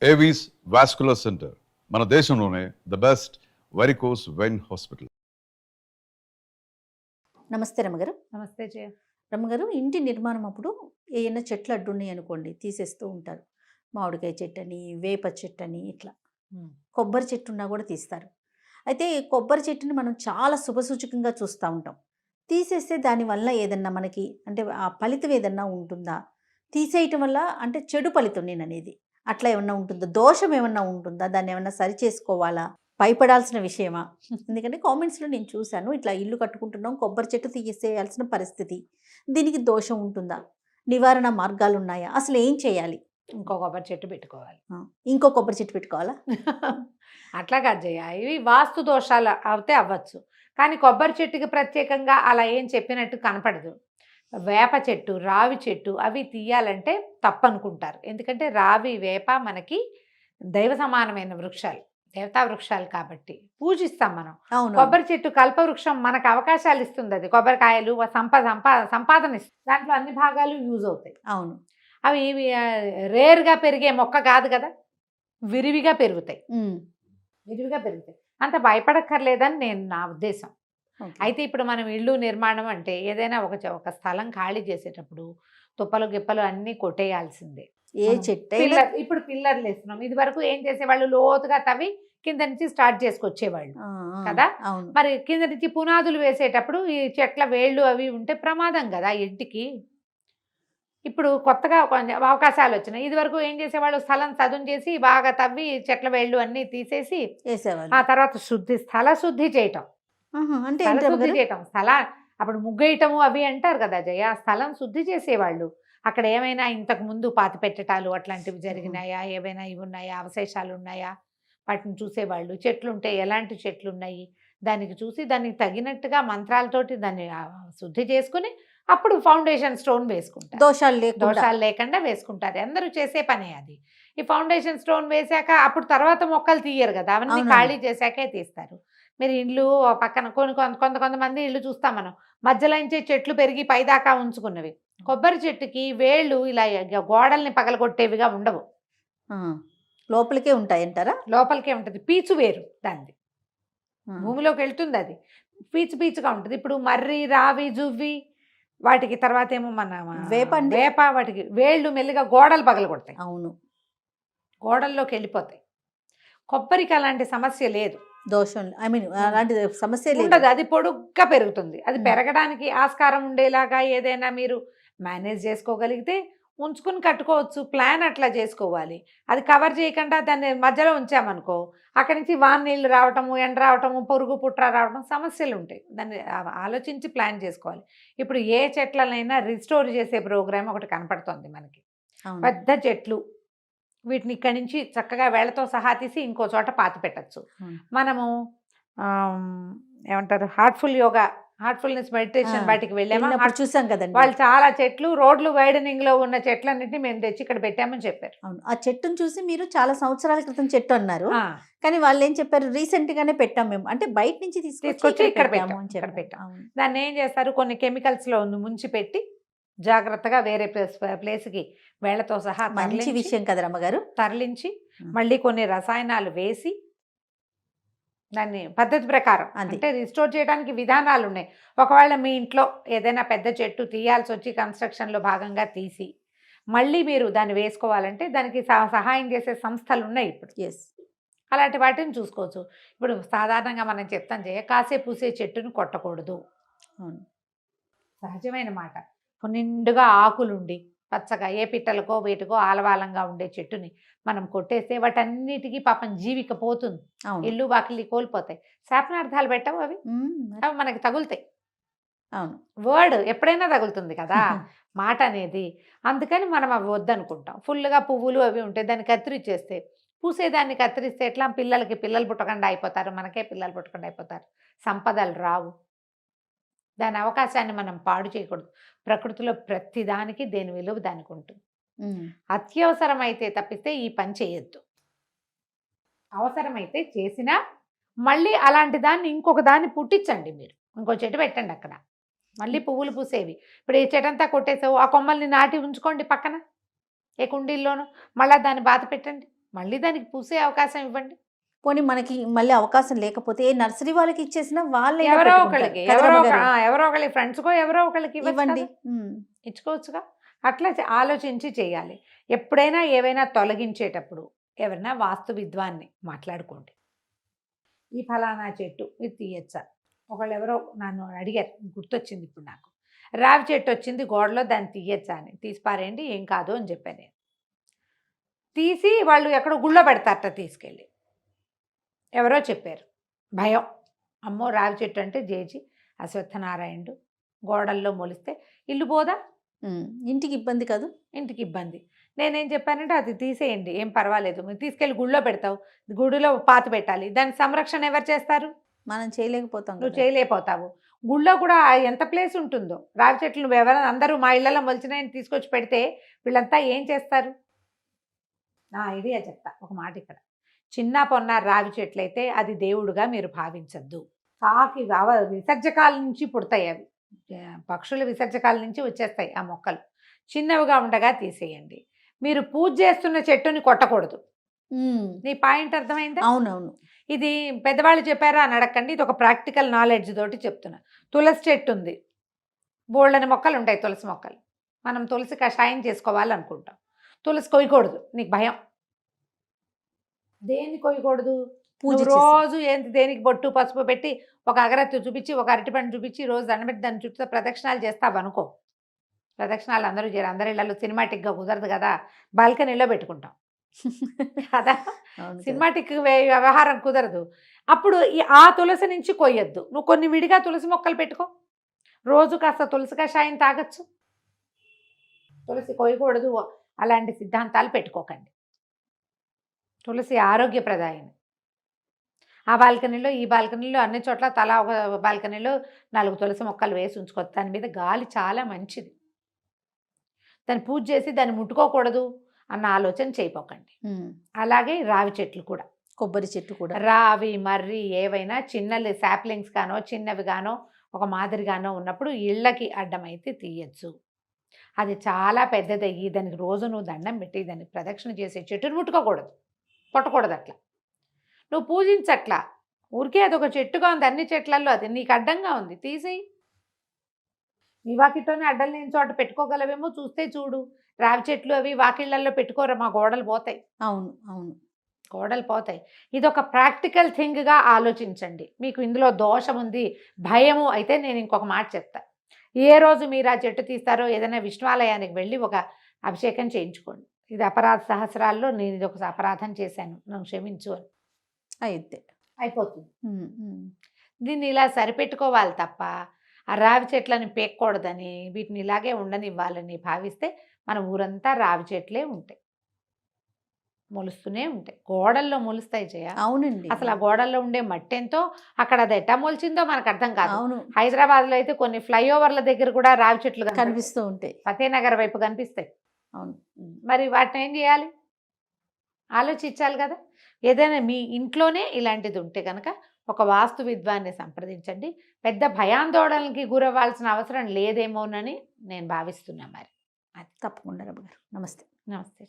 Avis vascular centre మన దేశంలోనే the best varicose vein hospital. నమస్తే రమ్మగారు. నమస్తే జయ. రమ్మగారు, ఇంటి నిర్మాణం అప్పుడు ఏమైనా చెట్లు అడ్డున్నాయి అనుకోండి, తీసేస్తూ ఉంటారు. మామిడికాయ చెట్టు అని, వేప చెట్టు అని, ఇట్లా కొబ్బరి చెట్టు ఉన్నా కూడా తీస్తారు. అయితే కొబ్బరి చెట్టుని మనం చాలా శుభసూచకంగా చూస్తూ ఉంటాం. తీసేస్తే దానివల్ల ఏదన్నా మనకి అంటే ఆ ఫలితం ఏదన్నా ఉంటుందా? తీసేయటం వల్ల అంటే చెడు ఫలితం నేను అనేది అట్లా ఏమన్నా ఉంటుందా? దోషం ఏమన్నా ఉంటుందా? దాన్ని ఏమన్నా సరి చేసుకోవాలా? భయపడాల్సిన విషయమా? ఎందుకంటే కామెంట్స్లో నేను చూశాను, ఇట్లా ఇల్లు కట్టుకుంటున్నాం, కొబ్బరి చెట్టు తీసేయాల్సిన పరిస్థితి, దీనికి దోషం ఉంటుందా? నివారణ మార్గాలు ఉన్నాయా? అసలు ఏం చేయాలి? ఇంకో కొబ్బరి చెట్టు పెట్టుకోవాలి. ఇంకో కొబ్బరి చెట్టు పెట్టుకోవాలా? అట్లా కాదు జయ, ఇవి వాస్తు దోషాలు అవుతే అవ్వచ్చు, కానీ కొబ్బరి చెట్టుకి ప్రత్యేకంగా అలా ఏం చెప్పినట్టు కనపడదు. వేప చెట్టు, రావి చెట్టు అవి తీయాలంటే తప్పనుకుంటారు. ఎందుకంటే రావి, వేప మనకి దైవ సమానమైన వృక్షాలు, దేవతా వృక్షాలు కాబట్టి పూజిస్తాం మనం. కొబ్బరి చెట్టు కల్పవృక్షం, మనకు అవకాశాలు ఇస్తుంది. అది కొబ్బరికాయలు సంపాదన ఇస్తుంది, దాంట్లో అన్ని భాగాలు యూజ్ అవుతాయి. అవును, అవి రేర్గా పెరిగే మొక్క కాదు కదా, విరివిగా పెరుగుతాయి. అంత భయపడక్కర్లేదని నేను నా ఉద్దేశం. అయితే ఇప్పుడు మనం ఇల్లు నిర్మాణం అంటే ఏదైనా ఒక స్థలం ఖాళీ చేసేటప్పుడు తుప్పలు గిప్పలు అన్నీ కొట్టేయాల్సిందే. ఏ చెట్టు ఇప్పుడు పిల్లర్లు వేస్తున్నాం, ఇది వరకు ఏం చేసేవాళ్ళు, లోతుగా తవ్వి కింద నుంచి స్టార్ట్ చేసుకొచ్చేవాళ్ళు కదా. మరి కింద నుంచి పునాదులు వేసేటప్పుడు ఈ చెట్ల వేళ్ళు అవి ఉంటే ప్రమాదం కదా ఇంటికి. ఇప్పుడు కొత్తగా కొంచెం అవకాశాలు వచ్చినాయి. ఇది వరకు ఏం చేసేవాళ్ళు, స్థలం చదును చేసి బాగా తవ్వి చెట్ల వేళ్ళు అన్నీ తీసేసి వేసేవాళ్ళు. ఆ తర్వాత స్థల శుద్ధి చేయటం, స్థల అప్పుడు ముగ్గేయటము అవి అంటారు కదా జయ. స్థలం శుద్ధి చేసేవాళ్ళు. అక్కడ ఏమైనా ఇంతకు ముందు పాతి పెట్టటాలు అట్లాంటివి జరిగినాయా, ఏవైనా ఇవి ఉన్నాయా, అవశేషాలు ఉన్నాయా, వాటిని చూసేవాళ్ళు. చెట్లు ఉంటే ఎలాంటి చెట్లు ఉన్నాయి దానికి చూసి దానికి తగినట్టుగా మంత్రాలతోటి దాన్ని శుద్ధి చేసుకుని అప్పుడు ఫౌండేషన్ స్టోన్ వేసుకుంటారు. దోషాలు లేకుండా వేసుకుంటారు. అందరూ చేసే పనే అది. ఈ ఫౌండేషన్ స్టోన్ వేసాక అప్పుడు తర్వాత మొక్కలు తీయరు కదా, అవన్నీ ఖాళీ చేశాకే తీస్తారు. మీరు ఇల్లు పక్కన కొంతమంది ఇల్లు చూస్తాం మనం, మధ్యలోంచే చెట్లు పెరిగి పైదాకా ఉంచుకున్నవి. కొబ్బరి చెట్టుకి వేళ్ళు ఇలా గోడల్ని పగలగొట్టేవిగా ఉండవు, లోపలికే ఉంటాయంటారా? లోపలికే ఉంటుంది. పీచు వేరు దాన్ని, భూమిలోకి వెళ్తుంది, అది పీచుగా ఉంటుంది. ఇప్పుడు మర్రి, రావి, జువ్వి వాటికి తర్వాత ఏమో మన వేప వాటికి వేళ్ళు మెల్లిగా గోడలు పగలగొడతాయి. అవును, గోడల్లోకి వెళ్ళిపోతాయి. కొబ్బరికి అలాంటి సమస్య లేదు, దోషం అలాంటి సమస్య ఉండదు. అది పొడుగ్గా పెరుగుతుంది. అది పెరగడానికి ఆస్కారం ఉండేలాగా ఏదైనా మీరు మేనేజ్ చేసుకోగలిగితే ఉంచుకుని కట్టుకోవచ్చు. ప్లాన్ అట్లా చేసుకోవాలి. అది కవర్ చేయకుండా దాన్ని మధ్యలో ఉంచామనుకో, అక్కడి నుంచి వాన నీళ్ళు రావటము, ఎండ రావటము, పురుగు పుట్ర రావటం సమస్యలు ఉంటాయి. దాన్ని ఆలోచించి ప్లాన్ చేసుకోవాలి. ఇప్పుడు ఏ చెట్లనైనా రిస్టోర్ చేసే ప్రోగ్రామ్ ఒకటి కనపడుతుంది మనకి. పెద్ద చెట్లు, వీటిని ఇక్కడి నుంచి చక్కగా వేళ్లతో సహా తీసి ఇంకో చోట పాతి పెట్టచ్చు. మనము ఏమంటారు, హార్ట్ఫుల్నెస్ మెడిటేషన్ వాటికి వెళ్ళాము, చూసాం కదండి. వాళ్ళు చాలా చెట్లు, రోడ్లు వైడనింగ్ లో ఉన్న చెట్లన్నింటినీ మేము తెచ్చి ఇక్కడ పెట్టామని చెప్పారు. అవును, ఆ చెట్టును చూసి మీరు చాలా సంవత్సరాల క్రితం చెట్టు అన్నారు, కానీ వాళ్ళు ఏం చెప్పారు, రీసెంట్ గానే పెట్టాం మేము, అంటే బయట నుంచి తీసుకొచ్చి ఇక్కడ పెట్టాం. దాన్ని ఏం చేస్తారు, కొన్ని కెమికల్స్ లో ముంచి పెట్టి జాగ్రత్తగా వేరే ప్లేస్కి వేళ్లతో సహా మంచి విషయం కదా రమ్మగారు, తరలించి మళ్ళీ కొన్ని రసాయనాలు వేసి దాన్ని పద్ధతి ప్రకారం అంటే రిస్టోర్ చేయడానికి విధానాలు ఉన్నాయి. ఒకవేళ మీ ఇంట్లో ఏదైనా పెద్ద చెట్టు తీయాల్సి వచ్చి కన్స్ట్రక్షన్లో భాగంగా తీసి మళ్ళీ మీరు దాన్ని వేసుకోవాలంటే దానికి సహాయం చేసే సంస్థలు ఉన్నాయి ఇప్పుడు. అలాంటి వాటిని చూసుకోవచ్చు. ఇప్పుడు సాధారణంగా మనం చెప్తాం కాసే పూసే చెట్టును కొట్టకూడదు, సహజమైన మాట. నిండుగా ఆకులుండి పచ్చగా ఏ పిట్టలకో వీటికో ఆలవాలంగా ఉండే చెట్టుని మనం కొట్టేస్తే వాటన్నిటికీ పాపం జీవిక పోతుంది, ఇల్లు వాకిలి కోల్పోతాయి. శాపనార్థాలు పెట్టవు అవి మనకి తగులుతాయి. అవును, వర్డ్ ఎప్పుడైనా తగులుతుంది కదా మాట అనేది. అందుకని మనం అవి వద్దనుకుంటాం. ఫుల్గా పువ్వులు అవి ఉంటాయి, దాన్ని కత్తిరిచ్చేస్తే, పూసేదాన్ని కత్తిరిస్తే ఎట్లా, పిల్లలు పుట్టకుండా అయిపోతారు, మనకే పిల్లలు పుట్టకుండా అయిపోతారు, సంపదలు రావు. దాని అవకాశాన్ని మనం పాడు చేయకూడదు. ప్రకృతిలో ప్రతిదానికి దేని విలువ దానికి ఉంటుంది. అత్యవసరమైతే తప్పిస్తే ఈ పని చేయొద్దు. అవసరమైతే చేసినా మళ్ళీ అలాంటి దాన్ని ఇంకొక దాన్ని పుట్టించండి. మీరు ఇంకో చెట్టు పెట్టండి అక్కడ, మళ్ళీ పువ్వులు పూసేవి. ఇప్పుడు ఈ చెట్టంతా కొట్టేసావు, ఆ కొమ్మల్ని నాటి ఉంచుకోండి పక్కన ఏ కుండీల్లోనూ, మళ్ళీ దాన్ని బాత పెట్టండి, మళ్ళీ దానికి పూసే అవకాశం ఇవ్వండి. పోనీ మనకి మళ్ళీ అవకాశం లేకపోతే ఏ నర్సరీ వాళ్ళకి ఇచ్చేసినా వాళ్ళే ఎవరో ఒకళ్ళకి ఎవరో ఒకళ్ళకి ఫ్రెండ్స్కో ఎవరో ఒకళ్ళకి ఇవ్వండి. ఇచ్చుకోవచ్చుగా. అట్లా ఆలోచించి చేయాలి. ఎప్పుడైనా ఏవైనా తొలగించేటప్పుడు ఎవరైనా వాస్తు విద్వాన్ని మాట్లాడుకోండి. ఈ ఫలానా చెట్టు ఇది తీయచ్చా, ఒకళ్ళు ఎవరో నన్ను అడిగారు, గుర్తొచ్చింది ఇప్పుడు నాకు. రావి చెట్టు వచ్చింది గోడలో, దాన్ని తీయచ్చా అని. తీసిపారేయండి, ఏం కాదు అని చెప్పాను నేను. తీసి వాళ్ళు ఎక్కడో గుళ్ళో పెడతారట తీసుకెళ్ళి. ఎవరో చెప్పారు, భయం. అమ్మో రావి చెట్టు అంటే జేజీ అశ్వత్థనారాయణుడు, గోడల్లో మొలిస్తే ఇల్లు పోదా, ఇంటికి ఇబ్బంది కాదు, ఇంటికి ఇబ్బంది. నేనేం చెప్పానంటే అది తీసేయండి, ఏం పర్వాలేదు, మీరు తీసుకెళ్ళి గుళ్ళో పెడతావు, గుడిలో పాత పెట్టాలి, దాని సంరక్షణ ఎవరు చేస్తారు? మనం చేయలేకపోతాం. నువ్వు చేయలేకపోతావు. గుళ్ళో కూడా ఎంత ప్లేస్ ఉంటుందో. రావి చెట్లు నువ్వు ఎవరైనా అందరూ మా ఇళ్లలో మొలిచినాయని తీసుకొచ్చి పెడితే వీళ్ళంతా ఏం చేస్తారు? నా ఐడియా చెప్తా ఒక మాట. ఇక్కడ చిన్న పొన్న రావి చెట్లు అయితే అది దేవుడుగా మీరు భావించద్దు. కాకి విసర్జకాల నుంచి పుడతాయి అవి, పక్షుల విసర్జకాల నుంచి వచ్చేస్తాయి ఆ మొక్కలు. చిన్నవిగా ఉండగా తీసేయండి. మీరు పూజ చేస్తున్న చెట్టుని కొట్టకూడదు. నీ పాయింట్ అర్థమైందా? అవునవును. ఇది పెద్దవాళ్ళు చెప్పారా అని అడగండి, ఇది ఒక ప్రాక్టికల్ నాలెడ్జ్ తోటి చెప్తున్నా. తులసి చెట్టు ఉంది, బోల్డని మొక్కలు ఉంటాయి తులసి మొక్కలు. మనం తులసి కషాయం చేసుకోవాలనుకుంటాం, తులసి కొయ్యకూడదు, నీకు భయం. దేన్ని కొయ్యకూడదు? పూజ రోజు ఏంటి, దేనికి బొట్టు పసుపు పెట్టి ఒక అగరత్తి చూపించి ఒక అరటిపండు చూపించి రోజు దండబెట్టి దాని చుట్టూ ప్రదక్షిణాలు చేస్తావు అనుకో. ప్రదక్షిణాలు అందరూ చేయరు, అందరి ఇళ్లలో సినిమాటిక్గా కుదరదు కదా, బాల్కనీలో పెట్టుకుంటాం కదా, సినిమాటిక్ వ్యవహారం కుదరదు. అప్పుడు ఆ తులసి నుంచి కొయ్యొద్దు. నువ్వు కొన్ని విడిగా తులసి మొక్కలు పెట్టుకో, రోజు కాస్త తులసి కషాయం తాగొచ్చు. తులసి కొయ్యకూడదు అలాంటి సిద్ధాంతాలు పెట్టుకోకండి. తులసి ఆరోగ్యప్రదాయని. ఆ బాల్కనీలో ఈ బాల్కనీలో అన్ని చోట్ల తలా ఒక బాల్కనీలో 4 తులసి మొక్కలు వేసి ఉంచుకోవచ్చు. దాని మీద గాలి చాలా మంచిది. దాన్ని పూజ చేసి దాన్ని ముట్టుకోకూడదు అన్న ఆలోచన చేయపోకండి. అలాగే రావి చెట్లు కూడా, కొబ్బరి చెట్టు కూడా, రావి మర్రి ఏవైనా చిన్నవి శాప్లింగ్స్ గానో చిన్నవి గానో ఒక మాదిరిగానో ఉన్నప్పుడు ఇళ్ళకి అడ్డమైతే తీయచ్చు. అది చాలా పెద్దదయ్యి దానికి రోజు నువ్వు దండం పెట్టి దాన్ని ప్రదక్షిణ చేసే చెట్టును ముట్టుకోకూడదు, కొట్టకూడదు. అట్లా నువ్వు పూజించట్లా, ఊరికే అదొక చెట్టుగా ఉంది, అన్ని చెట్లల్లో అది నీకు అడ్డంగా ఉంది, తీసేయి. నీ వాకిట్లోనే అడ్డం లేని చోట పెట్టుకోగలవేమో, చూస్తే చూడు. రావి చెట్లు అవి వాకిళ్ళల్లో పెట్టుకోరా, మా గోడలు పోతాయి. అవును అవును, గోడలు పోతాయి. ఇది ఒక ప్రాక్టికల్ థింగ్గా ఆలోచించండి. మీకు ఇందులో దోషం ఉంది, భయము అయితే నేను ఇంకొక మాట చెప్తా. ఏ రోజు మీరు ఆ చెట్టు తీస్తారో ఏదైనా విష్ణువాలయానికి వెళ్ళి ఒక అభిషేకం చేయించుకోండి. ఇది అపరాధ సహస్రాల్లో నేను ఇది ఒక అపరాధం చేశాను, నన్ను క్షమించు అని అయితే అయిపోతుంది. దీన్ని ఇలా సరిపెట్టుకోవాలి తప్ప ఆ రావి చెట్లని పేక్కూడదని, వీటిని ఇలాగే ఉండనివ్వాలని భావిస్తే మన ఊరంతా రావి చెట్లే ఉంటాయి, మొలుస్తూనే ఉంటాయి. గోడల్లో మొలుస్తాయి జయ. అవునండి. అసలు ఆ గోడల్లో ఉండే మట్టి ఎంతో, అక్కడ అది ఎట్టా మొలిచిందో మనకు అర్థం కాదు. అవును, హైదరాబాద్లో అయితే కొన్ని ఫ్లైఓవర్ల దగ్గర కూడా రావి చెట్లు కనిపిస్తూ ఉంటాయి, ఫతేనగర్ వైపు కనిపిస్తాయి. అవును. మరి వాటిని ఏం చేయాలి? ఆలోచించాలి కదా. ఏదైనా మీ ఇంట్లోనే ఇలాంటిది ఉంటే కనుక ఒక వాస్తు విద్వాన్ని సంప్రదించండి. పెద్ద భయాందోళనకి గురవ్వాల్సిన అవసరం లేదేమోనని నేను భావిస్తున్నా. మరి తప్పకుండా రమ్మ గారు. నమస్తే. నమస్తే.